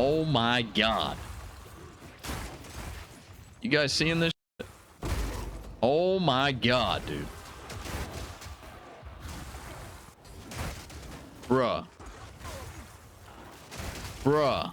Oh my god. You guys seeing this? Oh my god, dude. Bruh. Bruh.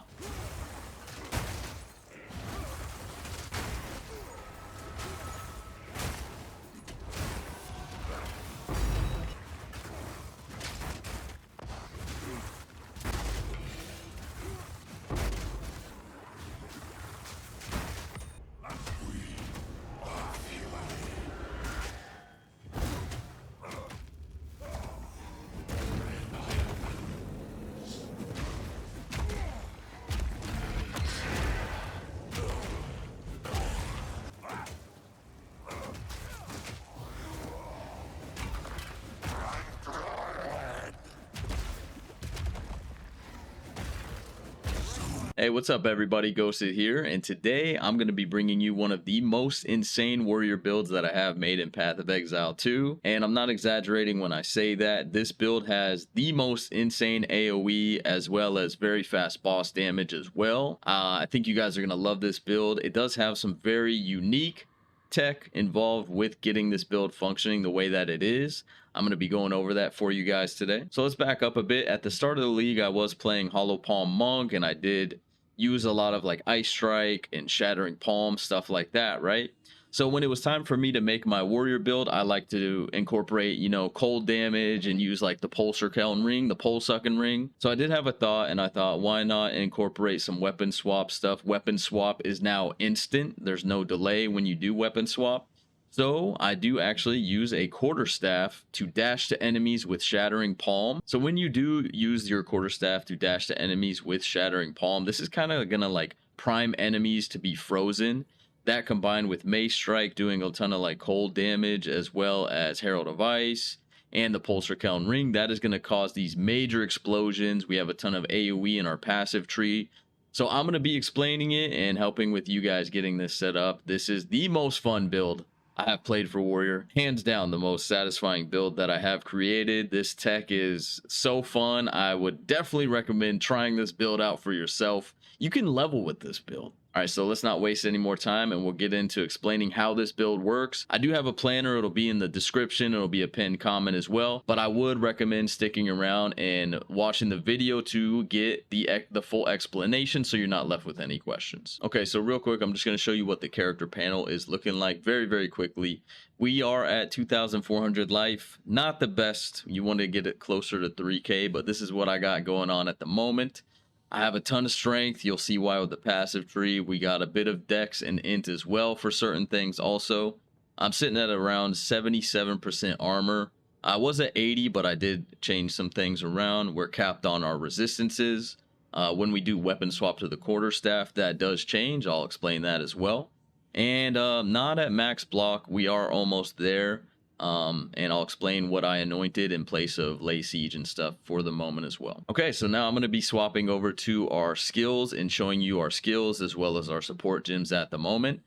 Hey, what's up everybody? Ghosted here, and today I'm going to be bringing you one of the most insane warrior builds that I have made in Path of Exile 2, and I'm not exaggerating when I say that. This build has the most insane AOE as well as very fast boss damage as well. I think you guys are going to love this build. It does have some very unique tech involved with getting this build functioning the way that it is. I'm going to be going over that for you guys today. So let's back up a bit. At the start of the league, I was playing Hollow Palm Monk, and I did use a lot of like Ice Strike and Shattering Palm, stuff like that, right? So when it was time for me to make my warrior build, I like to incorporate, you know, cold damage and use like the pulsar ring, the pole sucking ring. So I did have a thought, and I thought, why not incorporate some weapon swap stuff? Weapon swap is now instant. There's no delay when you do weapon swap. So I do actually use a quarterstaff to dash to enemies with Shattering Palm. So when you do use your quarterstaff to dash to enemies with Shattering Palm, this is kind of gonna like prime enemies to be frozen. That combined with Mace Strike doing a ton of like cold damage, as well as Herald of Ice and the Pulsar ring, that is going to cause these major explosions. We have a ton of AOE in our passive tree. So I'm going to be explaining it and helping with you guys getting this set up. This is the most fun build I have played for warrior, hands down the most satisfying build that I have created. This tech is so fun. I would definitely recommend trying this build out for yourself. You can level with this build. All right, so let's not waste any more time, and we'll get into explaining how this build works. I do have a planner. It'll be in the description. It'll be a pinned comment as well, but I would recommend sticking around and watching the video to get the full explanation so you're not left with any questions. Okay, so real quick, I'm just going to show you what the character panel is looking like very quickly. We are at 2,400 life. Not the best. You want to get it closer to 3K, but this is what I got going on at the moment. I have a ton of strength. You'll see why with the passive tree. We got a bit of dex and int as well for certain things also. I'm sitting at around 77% armor. I was at 80, but I did change some things around. We're capped on our resistances. When we do weapon swap to the quarterstaff, that does change. I'll explain that as well. And not at max block. We are almost there. And I'll explain what I anointed in place of Lay Siege and stuff for the moment as well. Okay, so now I'm going to be swapping over to our skills and showing you our skills as well as our support gems at the moment.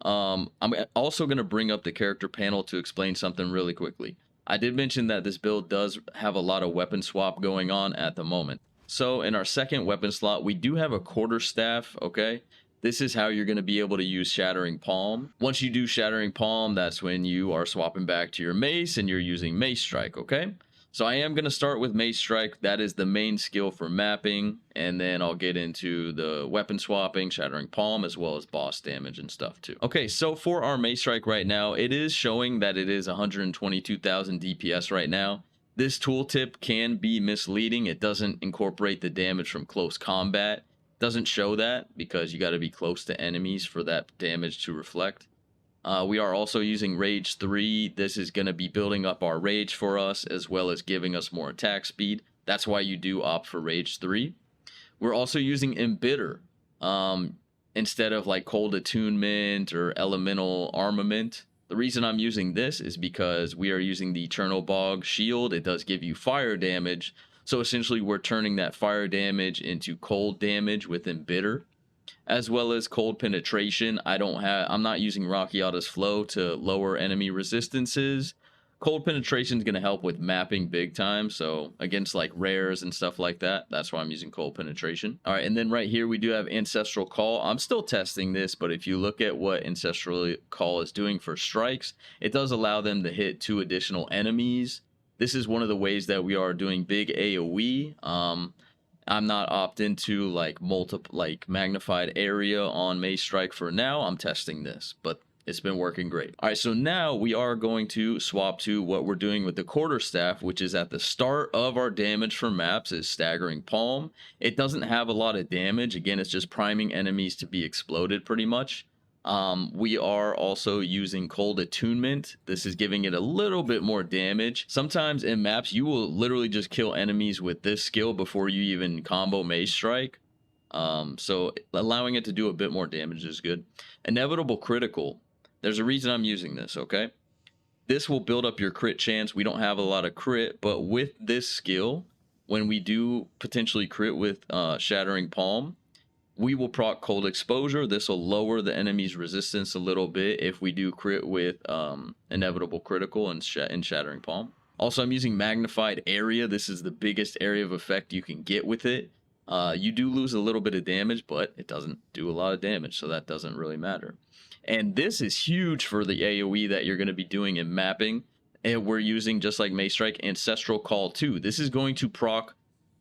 I'm also going to bring up the character panel to explain something really quickly. I did mention that this build does have a lot of weapon swap going on at the moment. So in our second weapon slot, we do have a quarterstaff, okay? This is how you're going to be able to use Shattering Palm. Once you do Shattering Palm, that's when you are swapping back to your Mace and you're using Mace Strike, okay? So I am going to start with Mace Strike. That is the main skill for mapping, and then I'll get into the weapon swapping, Shattering Palm, as well as boss damage and stuff too. Okay, so for our Mace Strike right now, it is showing that it is 122,000 DPS right now. This tooltip can be misleading. It doesn't incorporate the damage from close combat. Doesn't show that because you got to be close to enemies for that damage to reflect. We are also using Rage 3. This is going to be building up our Rage for us as well as giving us more attack speed. That's why you do opt for Rage 3. We're also using Embitter instead of like Cold Attunement or Elemental Armament. The reason I'm using this is because we are using the Eternal Bog Shield. It does give you fire damage. So essentially we're turning that fire damage into cold damage with Embitter, as well as cold penetration. I'm not using Rockiata's Flow to lower enemy resistances, Cold penetration is going to help with mapping big time. So against like rares and stuff like that, that's why I'm using cold penetration. All right, and then right here we do have ancestral call. I'm still testing this, but if you look at what ancestral call is doing for strikes, it does allow them to hit 2 additional enemies. This is one of the ways that we are doing big AOE. I'm not opt into like magnified area on Mace Strike for now. I'm testing this, but it's been working great. All right, so now we are going to swap to what we're doing with the quarterstaff, which is at the start of our damage for maps is staggering palm. It doesn't have a lot of damage. Again, it's just priming enemies to be exploded pretty much. We are also using cold attunement. This is giving it a little bit more damage. Sometimes in maps, you will literally just kill enemies with this skill before you even combo Mace Strike. So allowing it to do a bit more damage is good. Inevitable critical. There's a reason I'm using this, okay? This will build up your crit chance. We don't have a lot of crit, but with this skill, when we do potentially crit with Shattering Palm, we will proc cold exposure. This will lower the enemy's resistance a little bit if we do crit with inevitable critical and Shattering Palm. Also, I'm using magnified area. This is the biggest area of effect you can get with it. You do lose a little bit of damage, but it doesn't do a lot of damage, so that doesn't really matter. And this is huge for the AoE that you're going to be doing in mapping. And we're using, just like Mace Strike, Ancestral Call 2. This is going to proc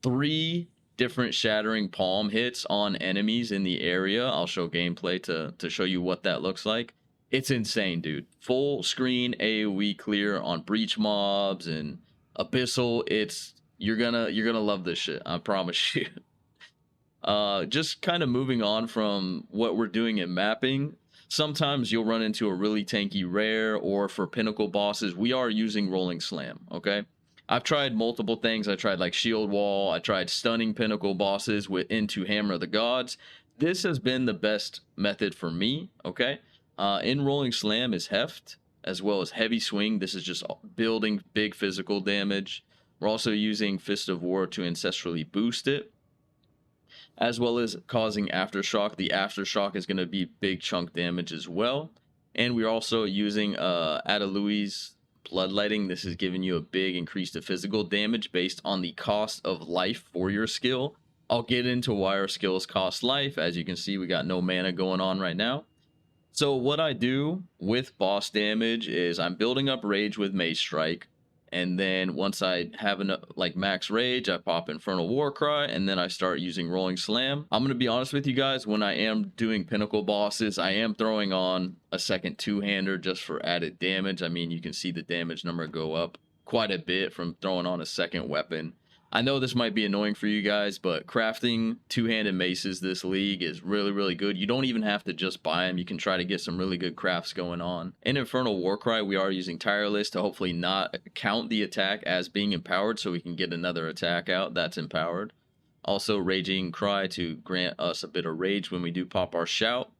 3 different Shattering Palm hits on enemies in the area. I'll show gameplay to show you what that looks like. It's insane, dude. Full screen AoE clear on breach mobs and abyssal. You're gonna love this shit, I promise you. Just kind of moving on from what we're doing in mapping. Sometimes you'll run into a really tanky rare, or for pinnacle bosses, we are using rolling slam, okay? I've tried multiple things. I tried like shield wall. I tried stunning pinnacle bosses into Hammer of the Gods. This has been the best method for me, okay? In rolling slam is heft, as well as heavy swing. This is just building big physical damage. We're also using Fist of War to ancestrally boost it, as well as causing aftershock. The aftershock is going to be big chunk damage as well. And we're also using Adalui's Bloodletting. This is giving you a big increase to physical damage based on the cost of life for your skill. I'll get into why our skills cost life. As you can see, we got no mana going on right now. So what I do with boss damage is I'm building up rage with Mace Strike. And then once I have enough, like max rage, I pop Infernal Warcry, and then I start using Rolling Slam. I'm going to be honest with you guys, when I am doing pinnacle bosses, I am throwing on a second two-hander just for added damage. I mean, you can see the damage number go up quite a bit from throwing on a second weapon. I know this might be annoying for you guys, but crafting two-handed maces this league is really, really good. You don't even have to just buy them. You can try to get some really good crafts going on. In Infernal Warcry, we are using Tireless to hopefully not count the attack as being empowered, so we can get another attack out that's empowered. Also, Raging Cry to grant us a bit of rage when we do pop our shout.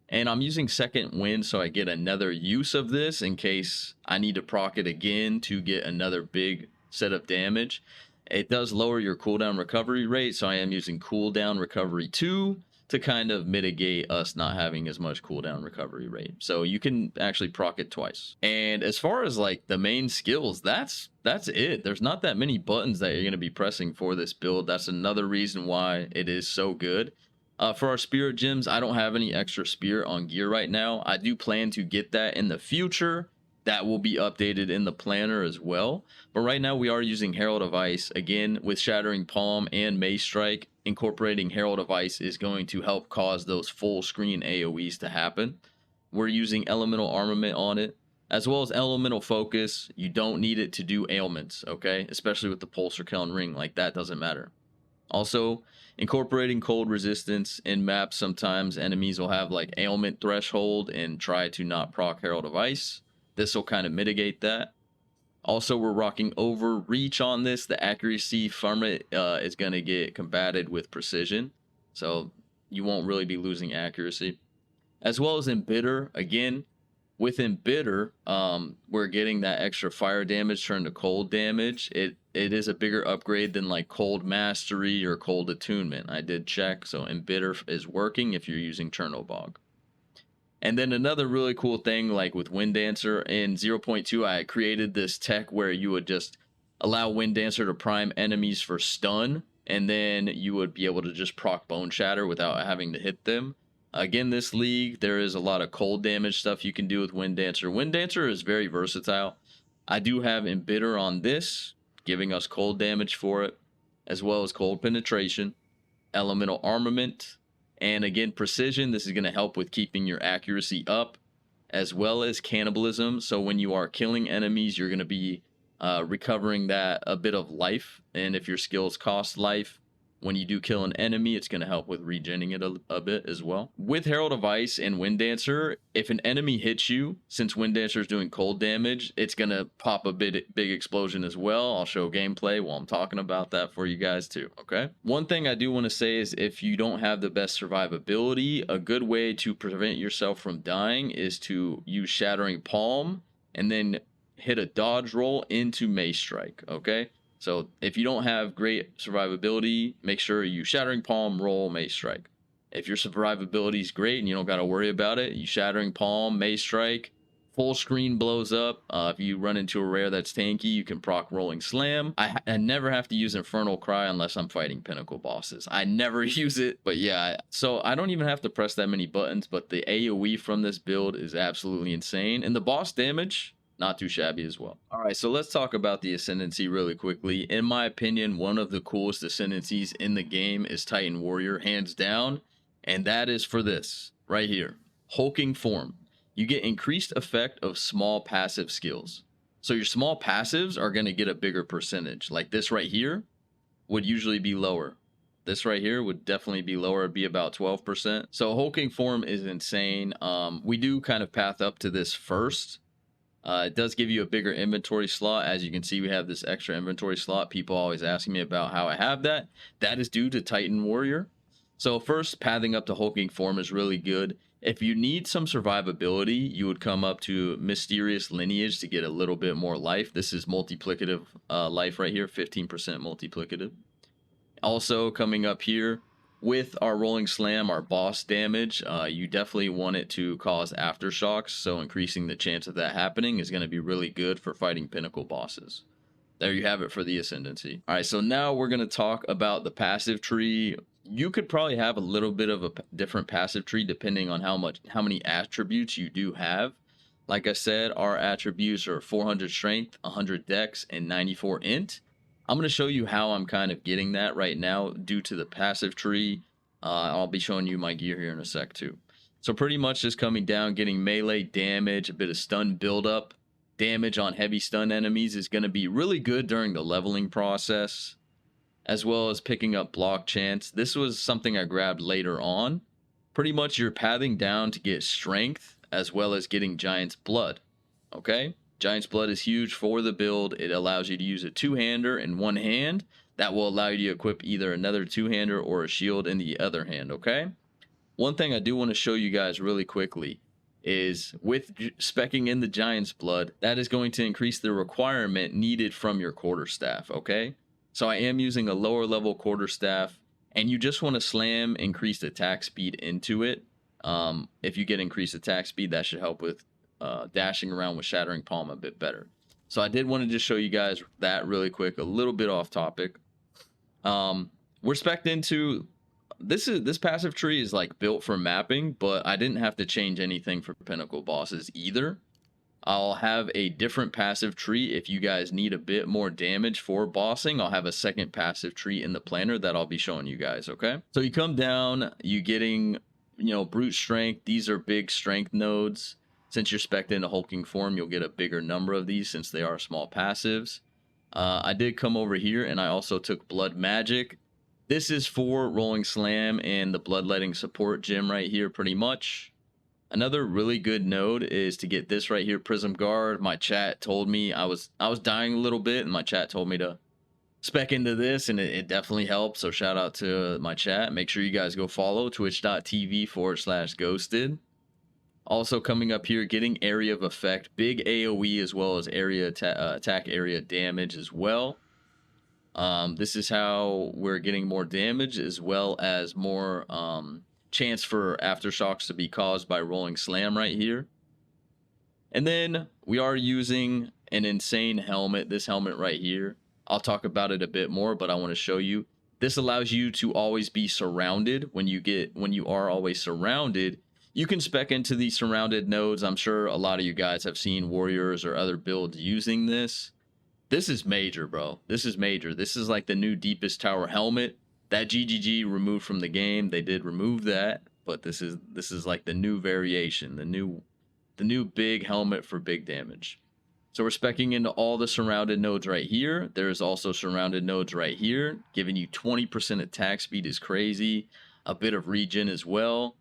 And I'm using Second Wind so I get another use of this in case I need to proc it again to get another big set of damage. It does lower your cooldown recovery rate, so I am using cooldown recovery 2 to kind of mitigate us not having as much cooldown recovery rate. So you can actually proc it twice. And as far as like the main skills, that's it. There's not that many buttons that you're going to be pressing for this build. That's another reason why it is so good. For our spirit gems, I don't have any extra spirit on gear right now. I do plan to get that in the future. That will be updated in the planner as well. But right now we are using Herald of Ice. Again, with Shattering Palm and Mace Strike, incorporating Herald of Ice is going to help cause those full screen AoEs to happen. We're using Elemental Armament on it, as well as Elemental Focus. You don't need it to do ailments, okay? Especially with the Pulsar Kiln Ring, like that doesn't matter. Also, incorporating cold resistance in maps. Sometimes enemies will have like ailment threshold and try to not proc Herald of Ice. This will kind of mitigate that. Also, we're rocking Overreach on this. The accuracy from it is going to get combated with precision, so you won't really be losing accuracy. As well as Embitter. Again, with Embitter, we're getting that extra fire damage turned to cold damage. It is a bigger upgrade than like Cold Mastery or Cold Attunement. I did check, so Embitter is working if you're using Chernobog. And then another really cool thing, like with Wind Dancer in 0.2, I created this tech where you would just allow Wind Dancer to prime enemies for stun, and then you would be able to just proc Bone Shatter without having to hit them. Again, this league, there is a lot of cold damage stuff you can do with Wind Dancer. Wind Dancer is very versatile. I do have Embitter on this, giving us cold damage for it, as well as cold penetration, elemental armament, and again, precision. This is going to help with keeping your accuracy up, as well as cannibalism. So when you are killing enemies, you're going to be recovering that a bit of life. And if your skills cost life, when you do kill an enemy, it's going to help with regenning it a bit as well. With Herald of Ice and Wind Dancer, if an enemy hits you, since Wind Dancer is doing cold damage, it's going to pop a big explosion as well. I'll show gameplay while I'm talking about that for you guys too, okay? One thing I do want to say is if you don't have the best survivability, a good way to prevent yourself from dying is to use Shattering Palm and then hit a dodge roll into Mace Strike, okay? So if you don't have great survivability, make sure you Shattering Palm, roll, Mace Strike. If your survivability is great and you don't got to worry about it, you Shattering Palm, Mace Strike, full screen blows up. If you run into a rare that's tanky, you can proc Rolling Slam. I never have to use Infernal Cry unless I'm fighting pinnacle bosses. I never use it, but yeah, so I don't even have to press that many buttons, but the AOE from this build is absolutely insane. And the boss damage, not too shabby as well. All right, so let's talk about the Ascendancy really quickly. In my opinion, one of the coolest Ascendancies in the game is Titan Warrior, hands down. And that is for this right here, Hulking Form. You get increased effect of small passive skills. So your small passives are going to get a bigger percentage. Like this right here would usually be lower. This right here would definitely be lower. It'd be about 12%. So Hulking Form is insane. We do kind of path up to this first. It does give you a bigger inventory slot. As you can see, we have this extra inventory slot. People always asking me about how I have that. That is due to Titan Warrior. So first, pathing up to Hulking Form is really good. If you need some survivability, you would come up to Mysterious Lineage to get a little bit more life. This is multiplicative life right here, 15% multiplicative. Also coming up here, with our Rolling Slam, our boss damage, you definitely want it to cause aftershocks, so increasing the chance of that happening is going to be really good for fighting pinnacle bosses. There you have it for the Ascendancy. All right, so now we're going to talk about the passive tree. You could probably have a little bit of a different passive tree depending on how many attributes you do have. Like I said, our attributes are 400 strength, 100 dex, and 94 int. I'm going to show you how I'm kind of getting that right now due to the passive tree. I'll be showing you my gear here in a sec too. So pretty much just coming down, getting melee damage, a bit of stun buildup. Damage on heavy stun enemies is going to be really good during the leveling process, as well as picking up block chance. This was something I grabbed later on. Pretty much you're pathing down to get strength, as well as getting Giant's Blood. Okay? Giant's Blood is huge for the build. It allows you to use a two-hander in one hand. That will allow you to equip either another two-hander or a shield in the other hand, okay? One thing I do want to show you guys really quickly is with speccing in the Giant's Blood, that is going to increase the requirement needed from your quarterstaff, okay? So I am using a lower level quarterstaff, and you just want to slam increased attack speed into it. If you get increased attack speed, that should help with dashing around with Shattering Palm a bit better. So I did want to just show you guys that really quick, a little bit off topic. We're spec'd into this passive tree is like built for mapping, but I didn't have to change anything for pinnacle bosses either. I'll have a different passive tree if you guys need a bit more damage for bossing. I'll have a second passive tree in the planner that I'll be showing you guys, okay? So you come down, you getting, brute strength. These are big strength nodes. Since you're spec'd into Hulking Form, you'll get a bigger number of these since they are small passives. I did come over here and I also took Blood Magic. This is for Rolling Slam and the Bloodletting support gem right here pretty much. Another really good node is to get this right here, Prism Guard. My chat told me I was dying a little bit, and my chat told me to spec into this, and it definitely helped. So shout out to my chat. Make sure you guys go follow twitch.tv/ghosted. Also coming up here, getting area of effect, big AOE as well as area attack area damage as well. This is how we're getting more damage as well as more chance for aftershocks to be caused by rolling slam right here. And then we are using an insane helmet, this helmet right here. I'll talk about it a bit more, but I want to show you. This allows you to always be surrounded. When you are always surrounded, you can spec into these surrounded nodes. I'm sure a lot of you guys have seen warriors or other builds using this. This is major, bro. This is major. This is like the new deepest tower helmet. That GGG removed from the game. They did remove that, but this is like the new variation, the new big helmet for big damage. So we're speccing into all the surrounded nodes right here. There's also surrounded nodes right here, giving you 20% attack speed is crazy. A bit of regen as well.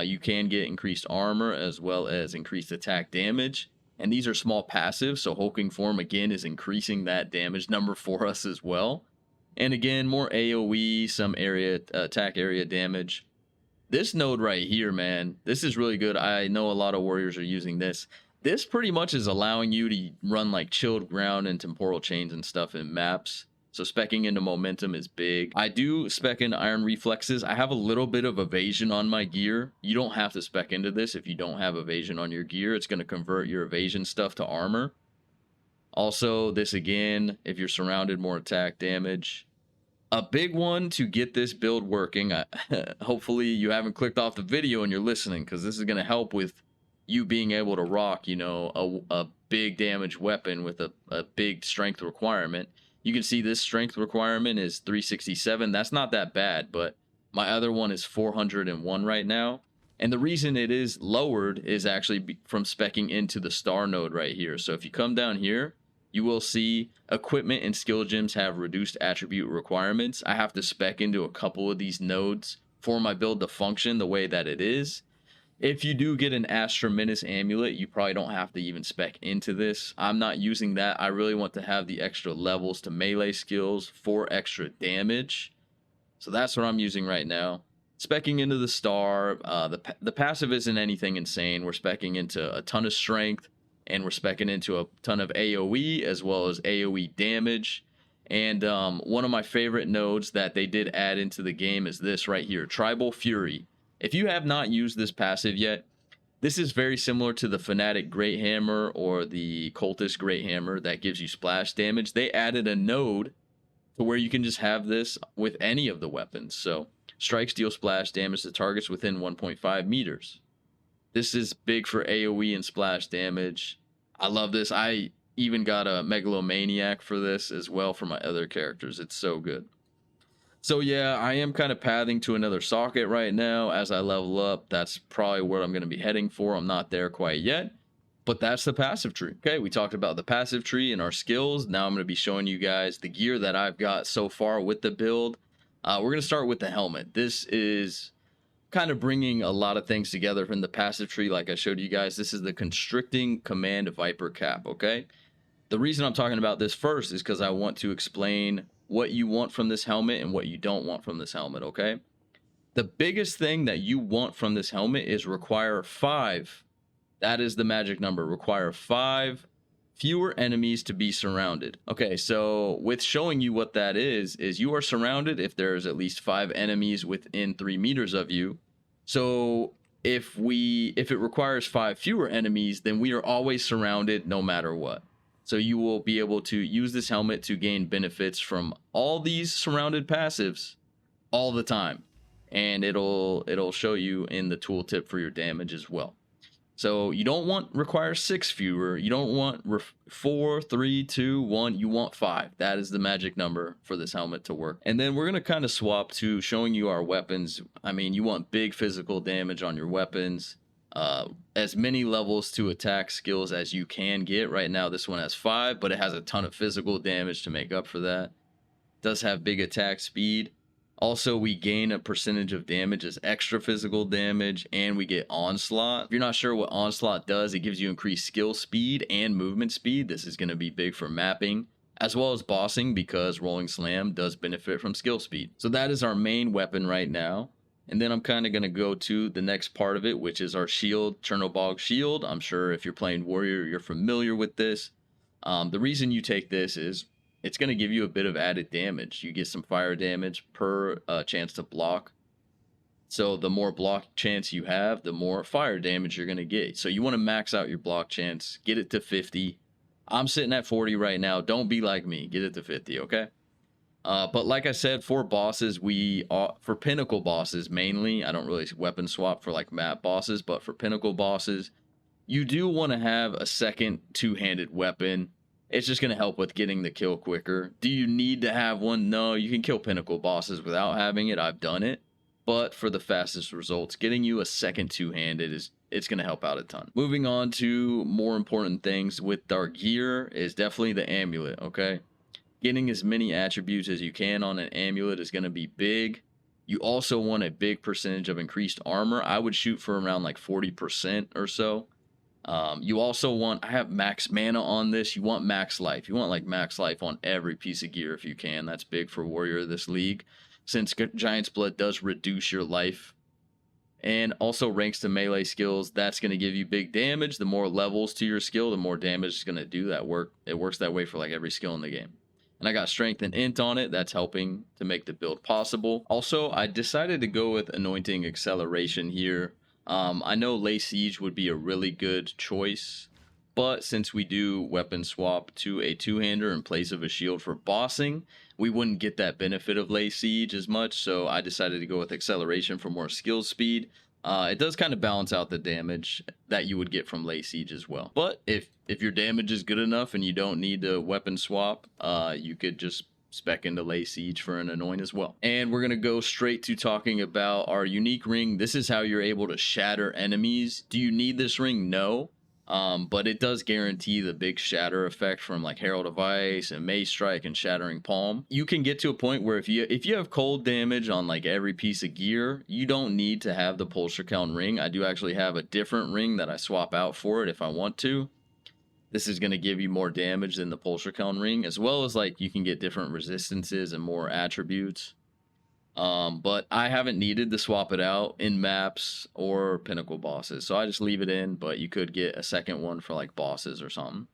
You can get increased armor as well as increased attack damage. And these are small passives, so hulking form again is increasing that damage number for us as well. And again, more AOE, some area attack area damage. This node right here, man, this is really good. I know a lot of warriors are using this. This pretty much is allowing you to run like chilled ground and temporal chains and stuff in maps. So speccing into momentum is big. I do spec in iron reflexes. I have a little bit of evasion on my gear. You don't have to spec into this if you don't have evasion on your gear. It's going to convert your evasion stuff to armor. Also, this again, if you're surrounded, more attack damage. A big one to get this build working, hopefully you haven't clicked off the video and you're listening, because this is going to help with you being able to rock, you know, a big damage weapon with a big strength requirement. You can see this strength requirement is 367. That's not that bad, but my other one is 401 right now. And the reason it is lowered is actually from speccing into the star node right here. So if you come down here, you will see equipment and skill gems have reduced attribute requirements. I have to spec into a couple of these nodes for my build to function the way that it is. If you do get an Astra Menace amulet, you probably don't have to even spec into this. I'm not using that. I really want to have the extra levels to melee skills for extra damage. So that's what I'm using right now. Specking into the star. The passive isn't anything insane. We're specking into a ton of strength, and we're specking into a ton of AOE as well as AOE damage. And one of my favorite nodes that they did add into the game is this right here, Tribal Fury. If you have not used this passive yet, this is very similar to the Fanatic Great Hammer or the Cultist Great Hammer that gives you splash damage. They added a node to where you can just have this with any of the weapons. So strikes deal splash damage to targets within 1.5 meters. This is big for AoE and splash damage. I love this. I even got a Megalomaniac for this as well for my other characters. It's so good. So yeah, I am kind of pathing to another socket right now as I level up. That's probably where I'm going to be heading for. I'm not there quite yet, but that's the passive tree. Okay, we talked about the passive tree and our skills. Now I'm going to be showing you guys the gear that I've got so far with the build. We're going to start with the helmet. This is kind of bringing a lot of things together from the passive tree. Like I showed you guys, this is the Constricting Command Viper Cap. Okay, the reason I'm talking about this first is because I want to explain what you want from this helmet and what you don't want from this helmet. Okay, the biggest thing that you want from this helmet is require 5. That is the magic number. Require 5 fewer enemies to be surrounded. Okay, so with showing you what that is you are surrounded if there's at least 5 enemies within 3 meters of you. So if it requires 5 fewer enemies, then we are always surrounded no matter what. So you will be able to use this helmet to gain benefits from all these surrounded passives all the time. And it'll show you in the tooltip for your damage as well. So you don't want require 6 fewer. You don't want 4, 3, 2, 1. You want 5. That is the magic number for this helmet to work. And then we're going to kind of swap to showing you our weapons. I mean, you want big physical damage on your weapons. As many levels to attack skills as you can get. Right now this one has 5, but it has a ton of physical damage to make up for that. It does have big attack speed. Also, we gain a percentage of damage as extra physical damage, and we get onslaught. If you're not sure what onslaught does, it gives you increased skill speed and movement speed. This is going to be big for mapping as well as bossing, because rolling slam does benefit from skill speed. So that is our main weapon right now. And then I'm kind of going to go to the next part of it, which is our shield, Chernobog shield. I'm sure if you're playing warrior, you're familiar with this. The reason you take this is it's going to give you a bit of added damage. You get some fire damage per chance to block. So the more block chance you have, the more fire damage you're going to get. So you want to max out your block chance, get it to 50. I'm sitting at 40 right now. Don't be like me. Get it to 50, okay? But like I said, for bosses, for pinnacle bosses mainly, I don't really weapon swap for like map bosses, but for pinnacle bosses, you do want to have a second two-handed weapon. It's just going to help with getting the kill quicker. Do you need to have one? No, you can kill pinnacle bosses without having it. I've done it. But for the fastest results, getting you a second two-handed it's going to help out a ton. Moving on to more important things with our gear is definitely the amulet, okay? Getting as many attributes as you can on an amulet is going to be big. You also want a big percentage of increased armor. I would shoot for around like 40% or so. You also want, I have max mana on this. You want max life. You want like max life on every piece of gear if you can. That's big for warrior of this league, since Giant's Blood does reduce your life. And also ranks to melee skills, that's going to give you big damage. The more levels to your skill, the more damage it's going to do. It works that way for like every skill in the game. And I got strength and int on it. That's helping to make the build possible. Also, I decided to go with anointing acceleration here. I know Lay Siege would be a really good choice, but since we do weapon swap to a two-hander in place of a shield for bossing, we wouldn't get that benefit of Lay Siege as much, so I decided to go with acceleration for more skill speed. It does kind of balance out the damage that you would get from Lay Siege as well. But if your damage is good enough and you don't need to weapon swap, you could just spec into Lay Siege for an anoint as well. And we're going to go straight to talking about our unique ring. This is how you're able to shatter enemies. Do you need this ring? No. But it does guarantee the big shatter effect from like Herald of Ice and Mace Strike and Shattering Palm. You can get to a point where if you have cold damage on like every piece of gear, you don't need to have the Pulsar ring. I do actually have a different ring that I swap out for it if I want to. This is going to give you more damage than the Pulsar ring, as well as like you can get different resistances and more attributes. But I haven't needed to swap it out in maps or pinnacle bosses, so I just leave it in, but you could get a second one for like bosses or something.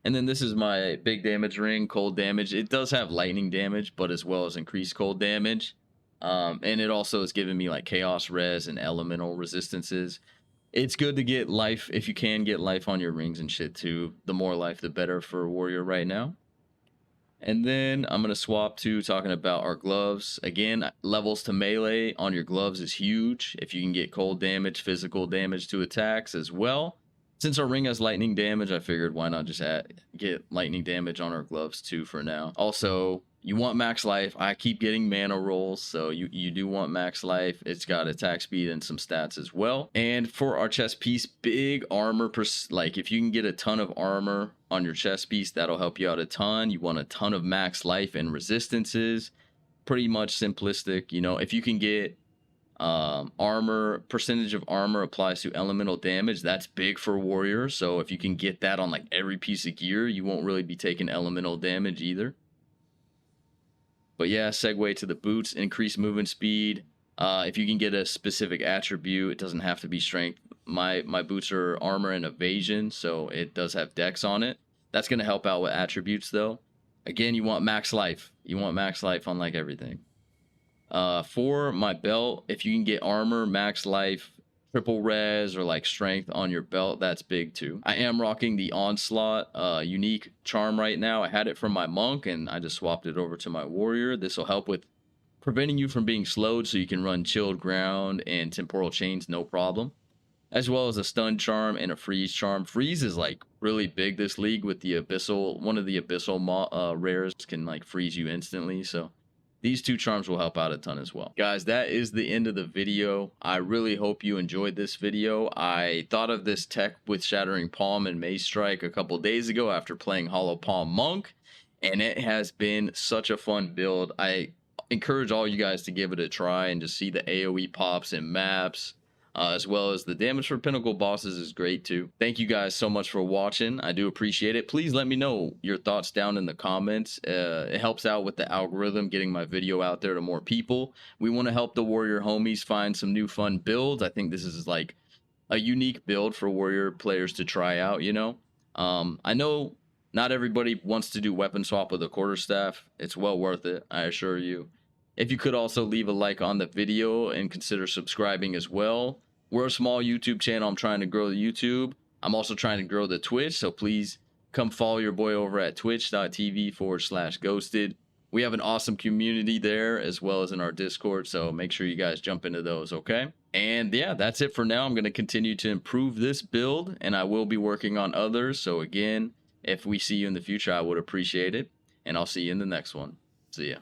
And then this is my big damage ring, cold damage. It does have lightning damage, but as well as increased cold damage. And it also is giving me like chaos res and elemental resistances. It's good to get life if you can get life on your rings and shit too. The more life, the better for warrior right now. And then I'm going to swap to talking about our gloves. Again, levels to melee on your gloves is huge. If you can get cold damage, physical damage to attacks as well. Since our ring has lightning damage, I figured why not just get lightning damage on our gloves too for now. Also, you want max life. I keep getting mana rolls, so you do want max life. It's got attack speed and some stats as well. And for our chest piece, big armor, like if you can get a ton of armor on your chest piece, that'll help you out a ton. You want a ton of max life and resistances. Pretty much simplistic, you know. If you can get armor, percentage of armor applies to elemental damage, that's big for warrior. So if you can get that on like every piece of gear, you won't really be taking elemental damage either. But yeah, segue to the boots, increase movement speed. If you can get a specific attribute, it doesn't have to be strength. My boots are armor and evasion, so it does have dex on it. That's going to help out with attributes though. Again, you want max life. You want max life on like everything. For my belt, if you can get armor, max life, triple res, or like strength on your belt, that's big too. I am rocking the Onslaught unique charm right now. I had it from my monk and I just swapped it over to my warrior. This will help with preventing you from being slowed, so you can run chilled ground and temporal chains no problem, as well as a stun charm and a freeze charm. Freeze is like really big this league with the abyssal. One of the abyssal rares can like freeze you instantly, so these two charms will help out a ton as well. Guys, that is the end of the video. I really hope you enjoyed this video. I thought of this tech with Shattering Palm and Mace Strike a couple days ago after playing Hollow Palm Monk, and it has been such a fun build. I encourage all you guys to give it a try and just see the AOE pops and maps, as well as the damage for pinnacle bosses is great too. Thank you guys so much for watching. I do appreciate it. Please let me know your thoughts down in the comments. It helps out with the algorithm, getting my video out there to more people. We want to help the warrior homies find some new fun builds. I think this is like a unique build for warrior players to try out, you know. I know not everybody wants to do weapon swap with a quarterstaff. It's well worth it, I assure you. If you could also leave a like on the video and consider subscribing as well. We're a small YouTube channel. I'm trying to grow the YouTube. I'm also trying to grow the Twitch. So please come follow your boy over at twitch.tv/ghosted. We have an awesome community there as well as in our Discord. So make sure you guys jump into those, okay? And yeah, that's it for now. I'm going to continue to improve this build and I will be working on others. So again, if we see you in the future, I would appreciate it. And I'll see you in the next one. See ya.